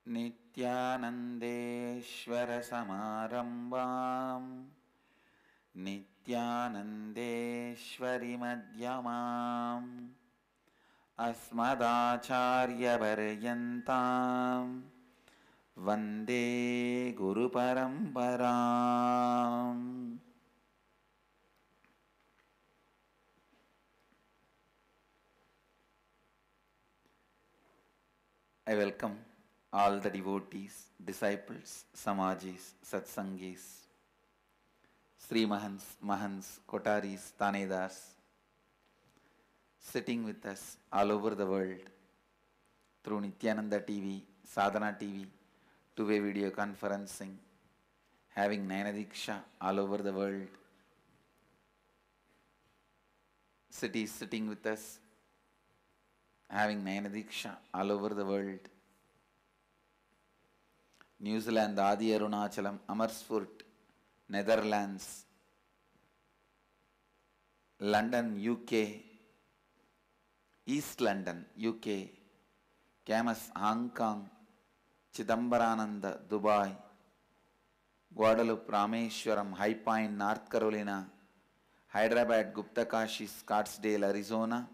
नित्यानन्देश्वरसमारम्भां नित्यानन्देश्वरिमध्यमाम् अस्मदाचार्यपर्यन्तां वन्दे गुरुपरम्पराम्. I welcome all the devotees, disciples, samajis, satsangis, Sri Mahans, Mahans, Kotaris, Tanedars, sitting with us all over the world through Nityananda TV, Sadhana TV, two-way video conferencing, having Nayanadiksha all over the world. Cities sitting with us, having Nayanadiksha all over the world. New Zealand, Adi Arunachalam, Amersfoort, Netherlands, London, UK, East London, UK, Camas, Hong Kong, Chidambarananda, Dubai, Guadalupe, Rameshwaram, High Point, North Carolina, Hyderabad, Guptakashi, Scottsdale, Arizona,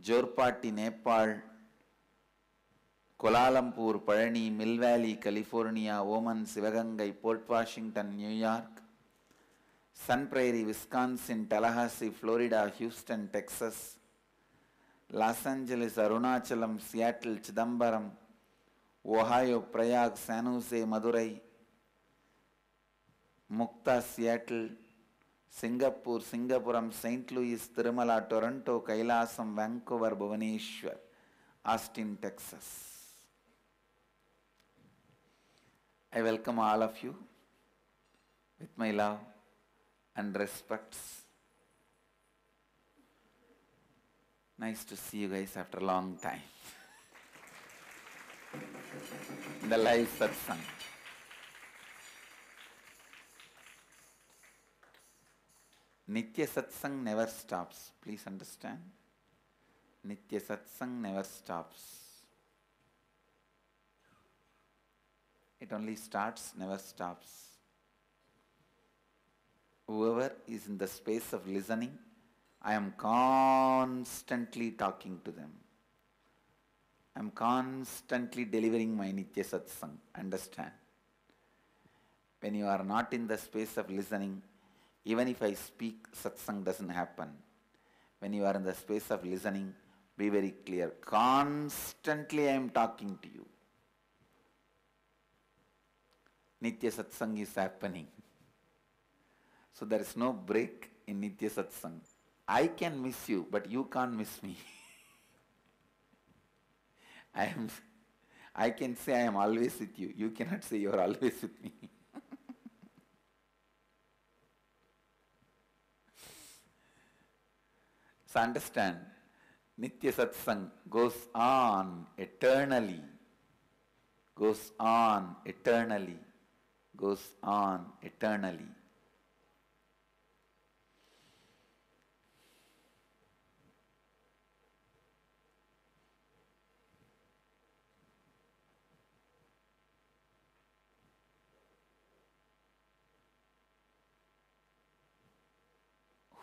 Jorpati, Nepal, Kuala Lumpur, Parani, Mill Valley, California, Oman, Sivagangai, Port Washington, New York, Sun Prairie, Wisconsin, Tallahassee, Florida, Houston, Texas, Los Angeles, Arunachalam, Seattle, Chidambaram, Ohio, Prayag, San Jose, Madurai, Mukta, Seattle, Singapore, Singapuram, St. Louis, Tirumala, Toronto, Kailasam, Vancouver, Bhubaneswar, Austin, Texas. I welcome all of you with my love and respects. Nice to see you guys after a long time. The live satsang. Nitya satsang never stops. Please understand. Nitya satsang never stops. It only starts, never stops. Whoever is in the space of listening, I am constantly talking to them. I am constantly delivering my Nitya satsang. Understand? When you are not in the space of listening, even if I speak, satsang doesn't happen. When you are in the space of listening, be very clear. Constantly I am talking to you. Nitya satsang is happening. So there is no break in Nitya satsang. I can miss you, but you can't miss me. I can say I am always with you. You cannot say you are always with me. So understand, Nitya satsang goes on eternally. Goes on eternally. Goes on eternally.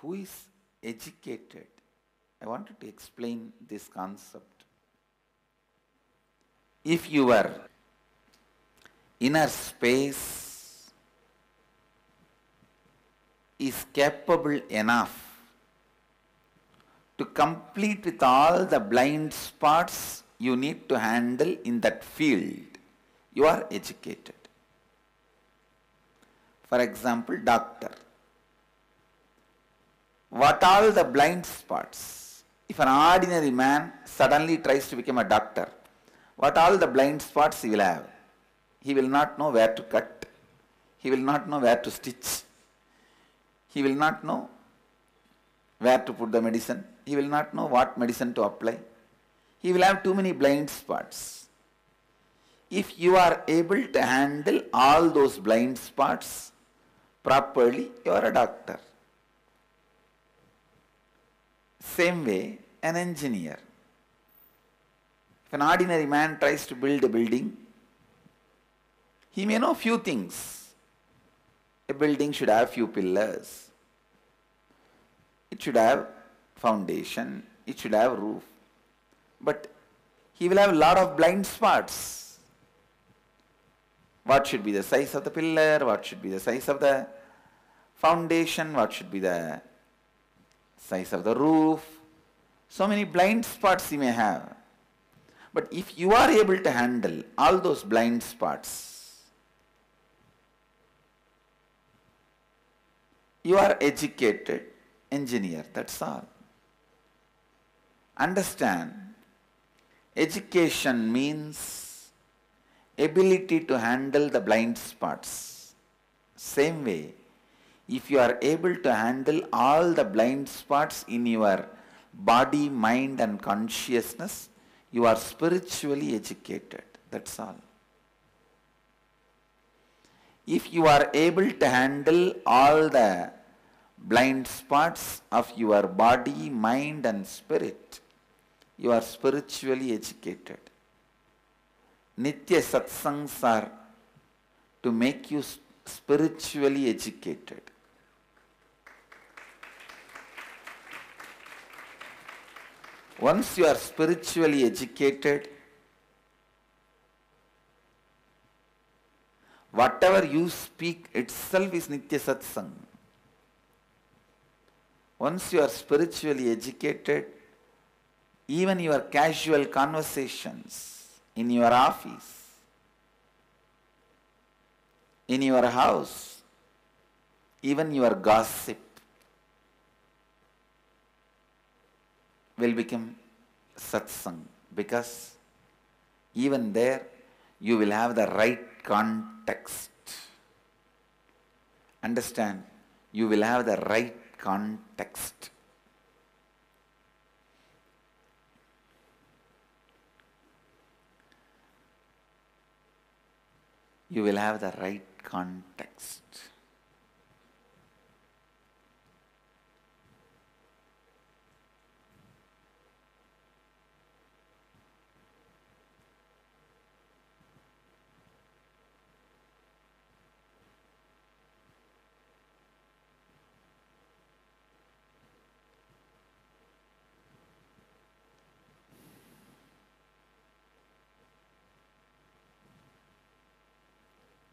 Who is educated? I wanted to explain this concept. If your inner space is capable enough to complete with all the blind spots you need to handle in that field, you are educated. For example, doctor. What all the blind spots? If an ordinary man suddenly tries to become a doctor, what all the blind spots he will have? He will not know where to cut. He will not know where to stitch. He will not know where to put the medicine. He will not know what medicine to apply. He will have too many blind spots. If you are able to handle all those blind spots properly, you are a doctor. Same way, an engineer. If an ordinary man tries to build a building, he may know few things. A building should have few pillars. It should have foundation. It should have roof. But he will have a lot of blind spots. What should be the size of the pillar? What should be the size of the foundation? What should be the size of the roof? So many blind spots he may have. But if you are able to handle all those blind spots, you are educated engineer, that's all. Understand, education means ability to handle the blind spots. Same way, if you are able to handle all the blind spots in your body, mind and consciousness, you are spiritually educated. That's all. If you are able to handle all the blind spots of your body, mind and spirit, you are spiritually educated. Nitya satsangs are to make you spiritually educated. Once you are spiritually educated, whatever you speak itself is Nitya Satsang. Once you are spiritually educated, even your casual conversations in your office, in your house, even your gossip will become satsang, because even there you will have the right context. Understand? You will have the right context. You will have the right context.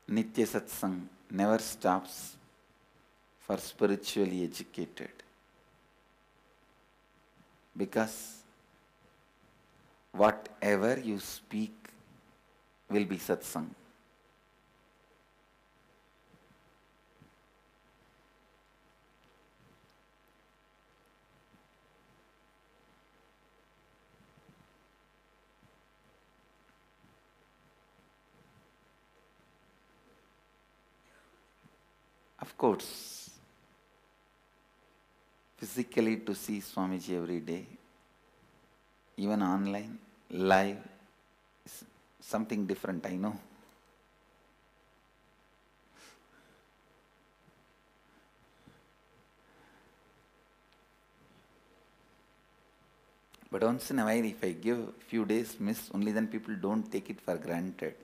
Nitya Satsang never stops for spiritually educated, because whatever you speak will be satsang. Of course, physically to see Swamiji every day, even online, live, is something different, I know. But once in a while, if I give a few days miss, only then people don't take it for granted.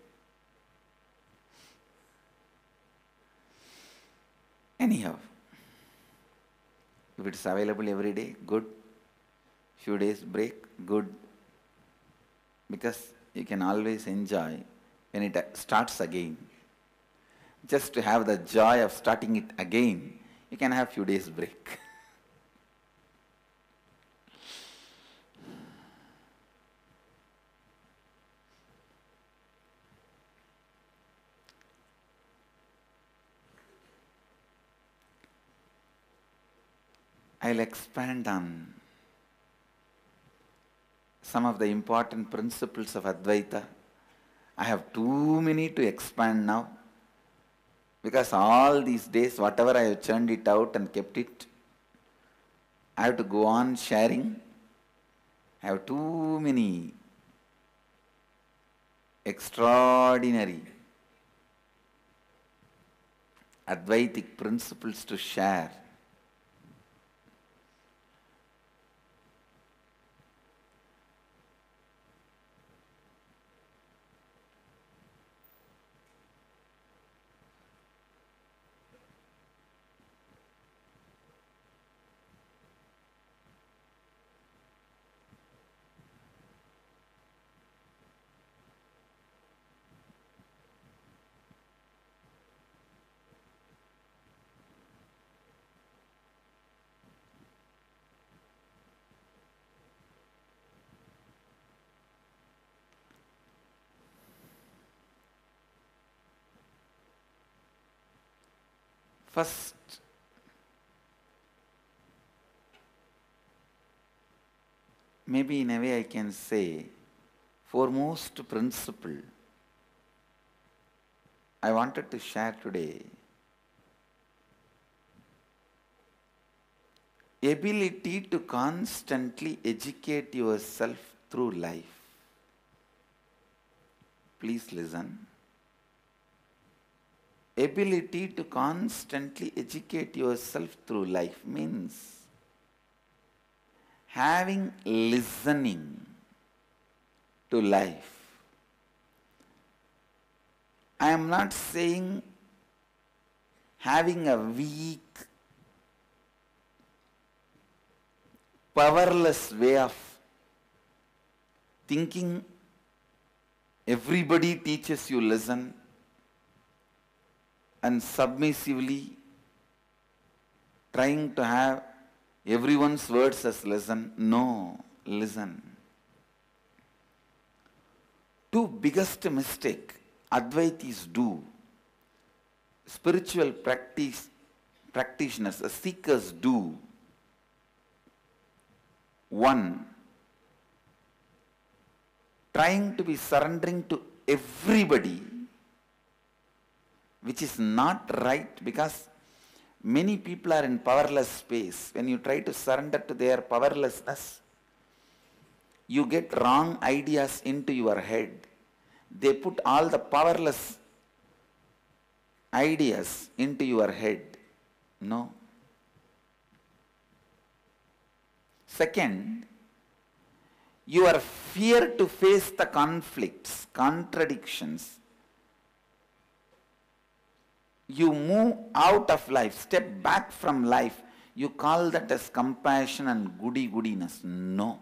Anyhow, if it's available every day, good. Few days break, good. Because you can always enjoy when it starts again. Just to have the joy of starting it again, you can have few days break. I'll expand on some of the important principles of Advaita. I have too many to expand now, because all these days, whatever I have churned it out and kept it, I have to go on sharing. I have too many extraordinary Advaitic principles to share. First, maybe in a way I can say, foremost principle I wanted to share today, ability to constantly educate yourself through life. Please listen. Ability to constantly educate yourself through life means having listening to life. I am not saying having a weak, powerless way of thinking. Everybody teaches you listen and submissively trying to have everyone's words as listen. No, listen. Two biggest mistake Advaitis do, spiritual practitioners, seekers do. One, trying to be surrendering to everybody, which is not right, because many people are in powerless space. When you try to surrender to their powerlessness, you get wrong ideas into your head. They put all the powerless ideas into your head. No. Second, your fear to face the conflicts, contradictions. You move out of life, step back from life. You call that as compassion and goody-goodiness. No.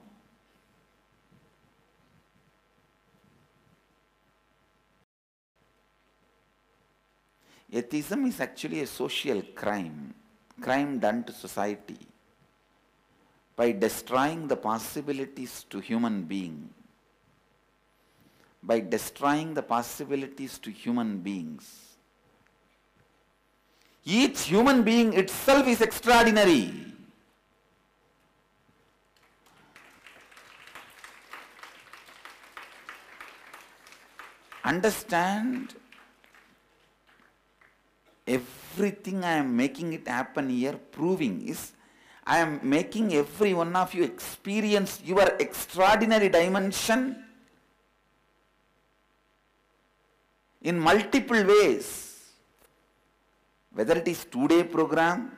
Atheism is actually a social crime done to society by destroying the possibilities to human being. By destroying the possibilities to human beings. Each human being itself is extraordinary. Understand, everything I am making it happen here, proving is, I am making every one of you experience your extraordinary dimension in multiple ways. Whether it is 2-day program,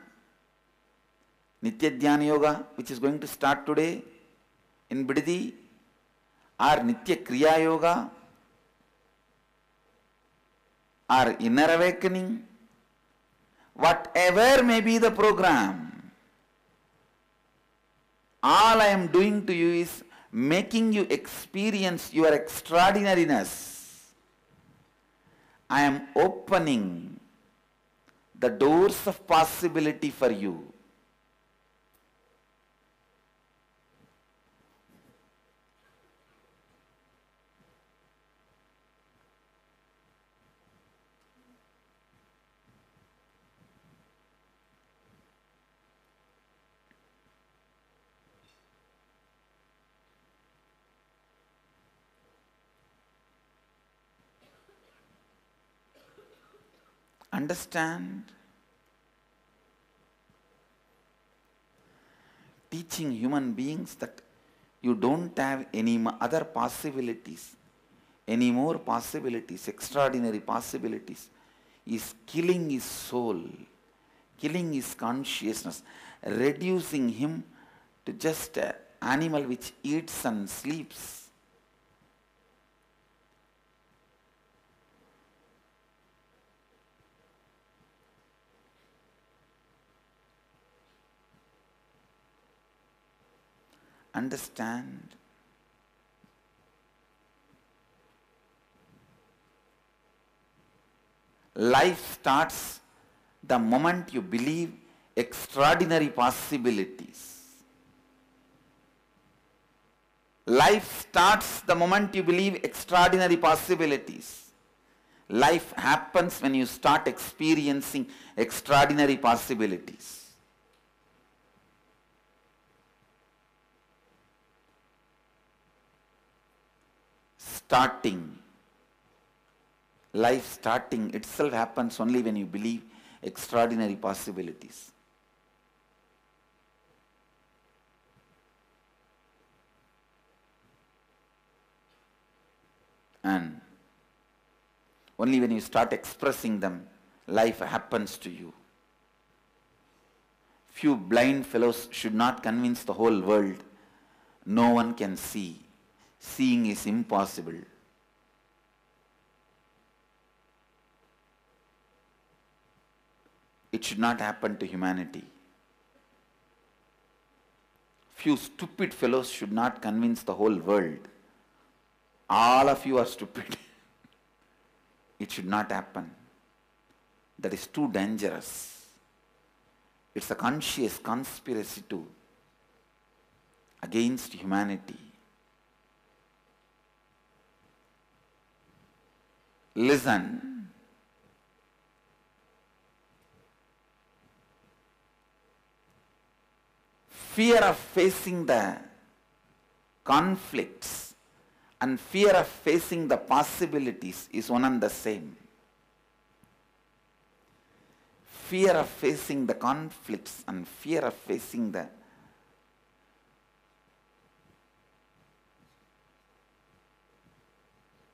Nitya Dhyana Yoga, which is going to start today in Bidadi, or Nitya Kriya Yoga, or Inner Awakening, whatever may be the program, all I am doing to you is making you experience your extraordinariness. I am opening the doors of possibility for you. Understand, teaching human beings that you don't have any other possibilities, any more possibilities, extraordinary possibilities, is killing his soul, killing his consciousness, reducing him to just an animal which eats and sleeps. Understand, life starts the moment you believe extraordinary possibilities. Life starts the moment you believe extraordinary possibilities. Life happens when you start experiencing extraordinary possibilities. Life starting itself happens only when you believe extraordinary possibilities. And only when you start expressing them, life happens to you. Few blind fellows should not convince the whole world. No one can see. Seeing is impossible. It should not happen to humanity. Few stupid fellows should not convince the whole world. All of you are stupid. It should not happen. That is too dangerous. It's a conscious conspiracy against humanity. Listen. Fear of facing the conflicts and fear of facing the possibilities is one and the same. Fear of facing the conflicts and fear of facing the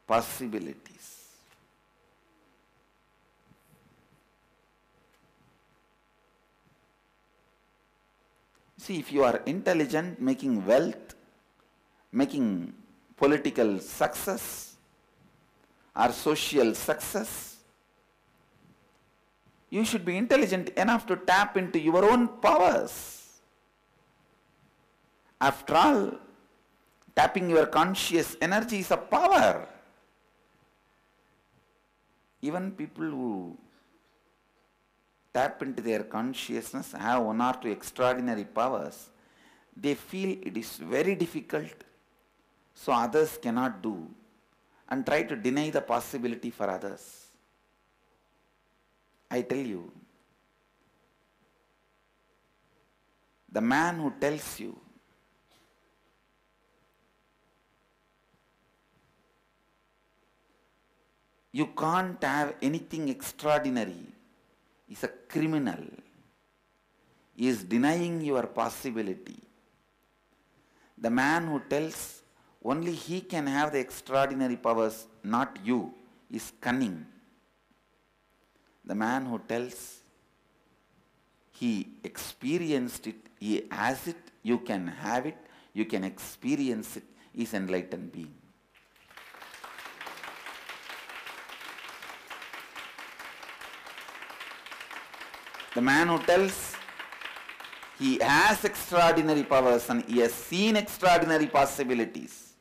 possibilities. See, if you are intelligent, making wealth, making political success or social success, you should be intelligent enough to tap into your own powers. After all, tapping your conscious energy is a power. Even people who tap into their consciousness have one or two extraordinary powers. They feel it is very difficult, so others cannot do, and try to deny the possibility for others. I tell you, the man who tells you you can't have anything extraordinary is a criminal. He is denying your possibility. The man who tells only he can have the extraordinary powers, not you, is cunning. The man who tells he experienced it, he has it, you can have it, you can experience it, is enlightened being. The man who tells he has extraordinary powers and he has seen extraordinary possibilities,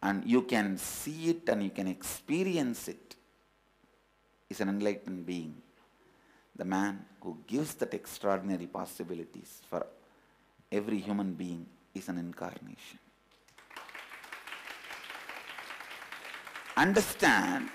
and you can see it and you can experience it, is an enlightened being. The man who gives that extraordinary possibilities for every human being is an incarnation. Understand,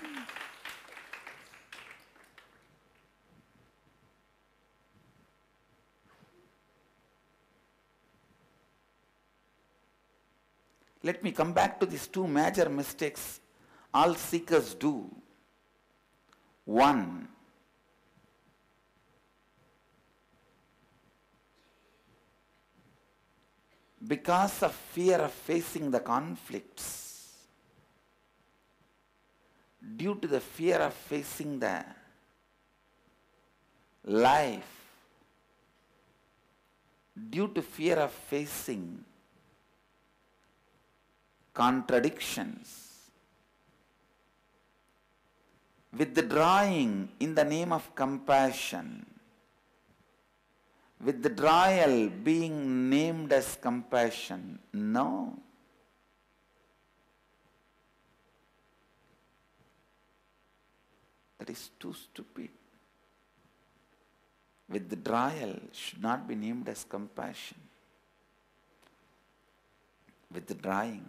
let me come back to these two major mistakes all seekers do. One, because of fear of facing the conflicts, due to the fear of facing the life, due to fear of facing contradictions, withdrawing in the name of compassion, withdrawal being named as compassion. No. That is too stupid. Withdrawal should not be named as compassion. Withdrawing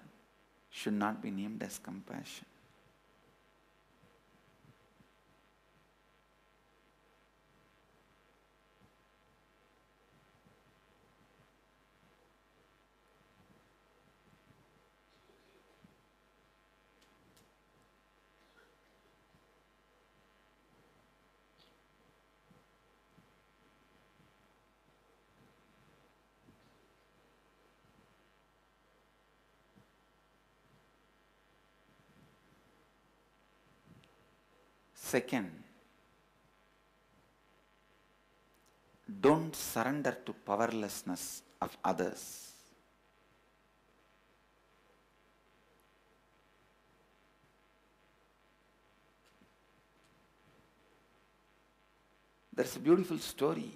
should not be named as compassion. Second, don't surrender to powerlessness of others. There's a beautiful story.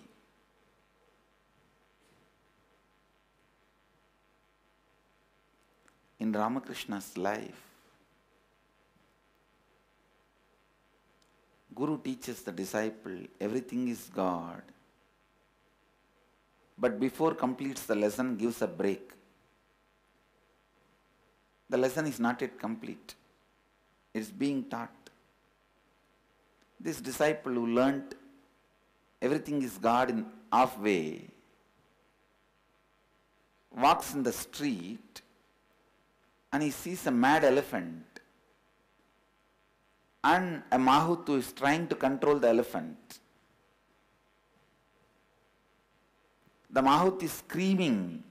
In Ramakrishna's life, Guru teaches the disciple everything is God, but before completes the lesson gives a break. The lesson is not yet complete. It is being taught. This disciple who learnt everything is God in halfway walks in the street and he sees a mad elephant and a Mahut who is trying to control the elephant. The Mahut is screaming,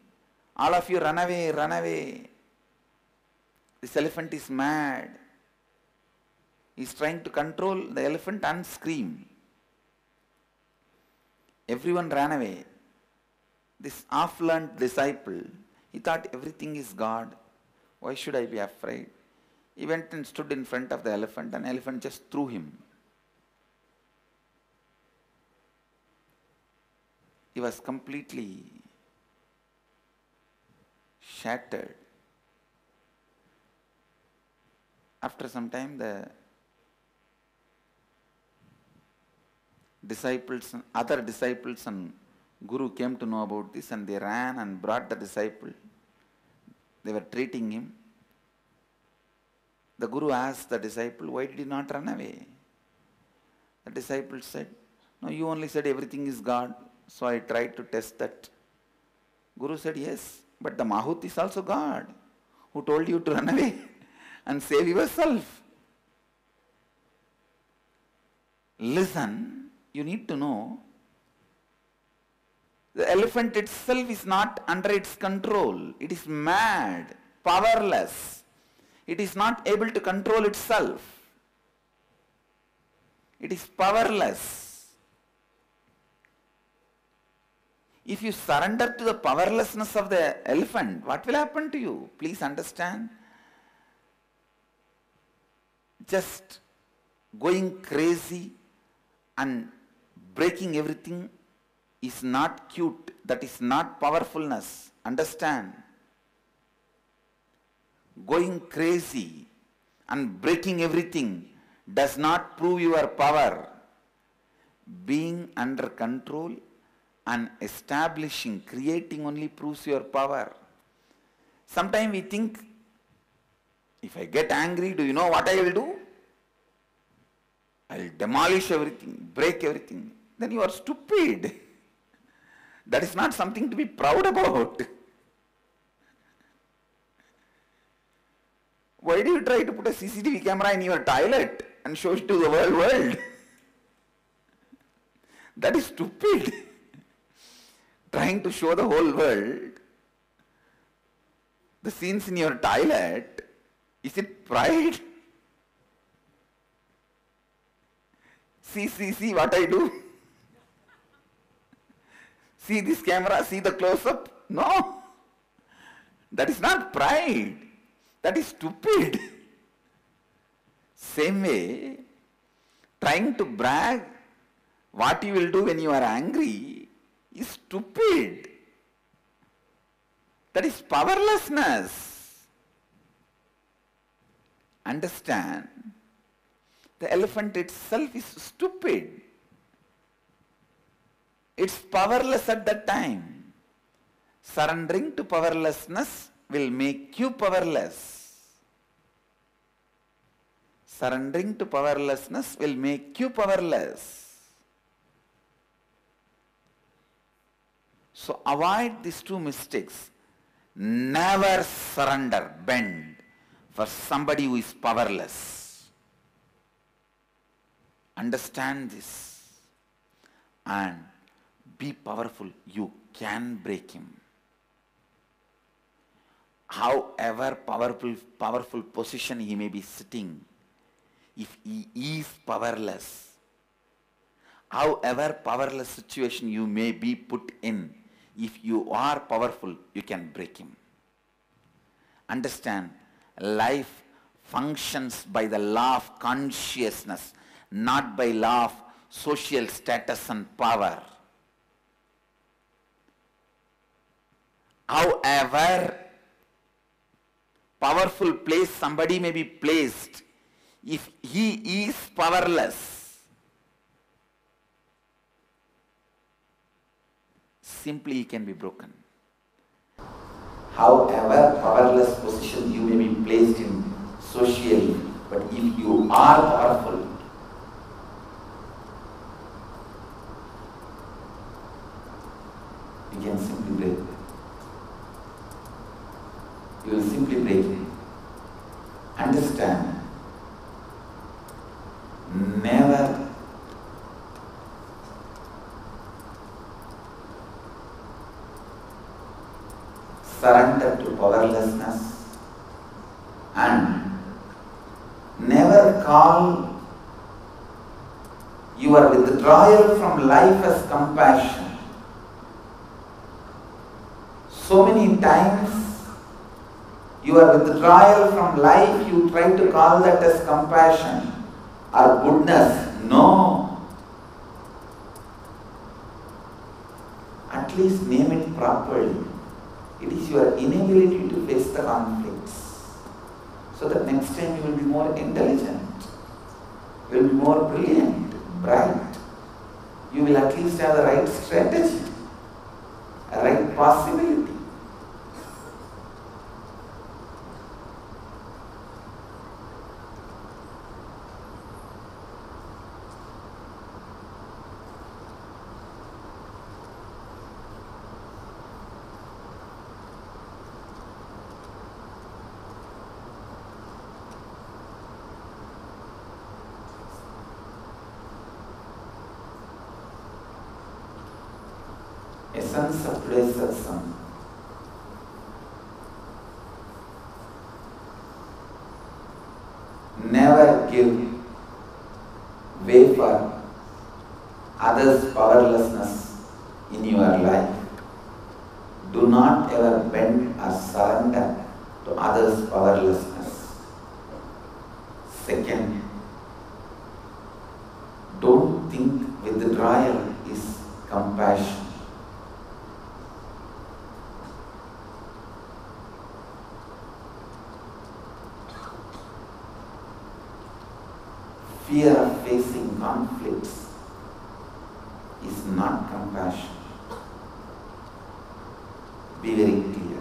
"All of you run away, run away. This elephant is mad." He is trying to control the elephant and scream. Everyone ran away. This half-learned disciple, he thought everything is God. Why should I be afraid? He went and stood in front of the elephant and the elephant just threw him. He was completely shattered. After some time, the disciples, other disciples and Guru came to know about this and they ran and brought the disciple. They were treating him. The Guru asked the disciple, "Why did you not run away?" The disciple said, "No, you only said everything is God, so I tried to test that." Guru said, "Yes, but the Mahut is also God, who told you to run away and save yourself." Listen, you need to know, the elephant itself is not under its control. It is mad, powerless. It is not able to control itself. It is powerless. If you surrender to the powerlessness of the elephant, what will happen to you? Please understand. Just going crazy and breaking everything is not cute. That is not powerfulness. Understand. Going crazy and breaking everything does not prove your power. Being under control and establishing, creating only proves your power. Sometimes we think, if I get angry, do you know what I will do? I will demolish everything, break everything. Then you are stupid. That is not something to be proud about. Why do you try to put a CCTV camera in your toilet and show it to the whole world? That is stupid. Trying to show the whole world the scenes in your toilet, is it pride? See what I do. See this camera, see the close-up. No. That is not pride. That is stupid. Same way, trying to brag what you will do when you are angry is stupid. That is powerlessness. Understand, the elephant itself is stupid. It's powerless at that time. Surrendering to powerlessness will make you powerless. Surrendering to powerlessness will make you powerless. So avoid these two mistakes. Never surrender, bend for somebody who is powerless. Understand this and be powerful. You can break him. However powerful position he may be sitting, if he is powerless. However powerless situation you may be put in, if you are powerful, you can break him. Understand, life functions by the law of consciousness, not by law of social status and power. However powerful place somebody may be placed, if he is powerless, simply he can be broken. However powerless position you may be placed in socially, but if you are powerful, you can simply break it. You will simply break it. Understand, never surrender to powerlessness, and never call your withdrawal from life as compassion. So many times your withdrawal from life, you try to call that as compassion or goodness. No. At least name it properly. It is your inability to face the conflicts, so that next time you will be more intelligent, you will be more brilliant, bright. You will at least have the right strategy, a right possibility. Essence of today's satsang. Never give way for others' powerlessness in your life. Do not ever bend or surrender to others' powerlessness. Second, don't think withdrawal is compassion. Fear of facing conflicts is not compassion. Be very clear.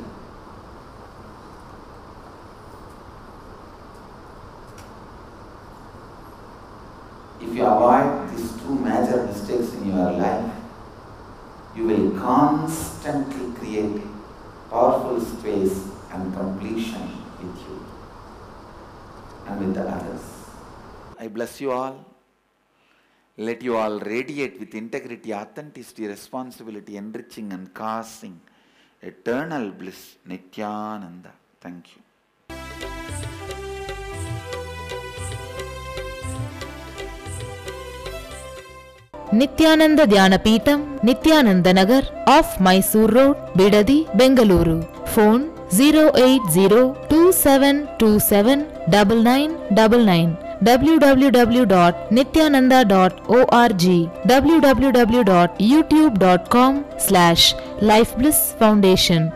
If you avoid these two major mistakes in your life, you will constantly create powerful space and completion with you and with the others. I bless you all. Let you all radiate with integrity, authenticity, responsibility, enriching and causing eternal bliss. Nityananda. Thank you. Nityananda Dhyanapitham, Nityananda Nagar, off Mysore Road, Bidadi, Bengaluru. Phone 08027279999. www.nityananda.org, www.youtube.com/Life Bliss Foundation.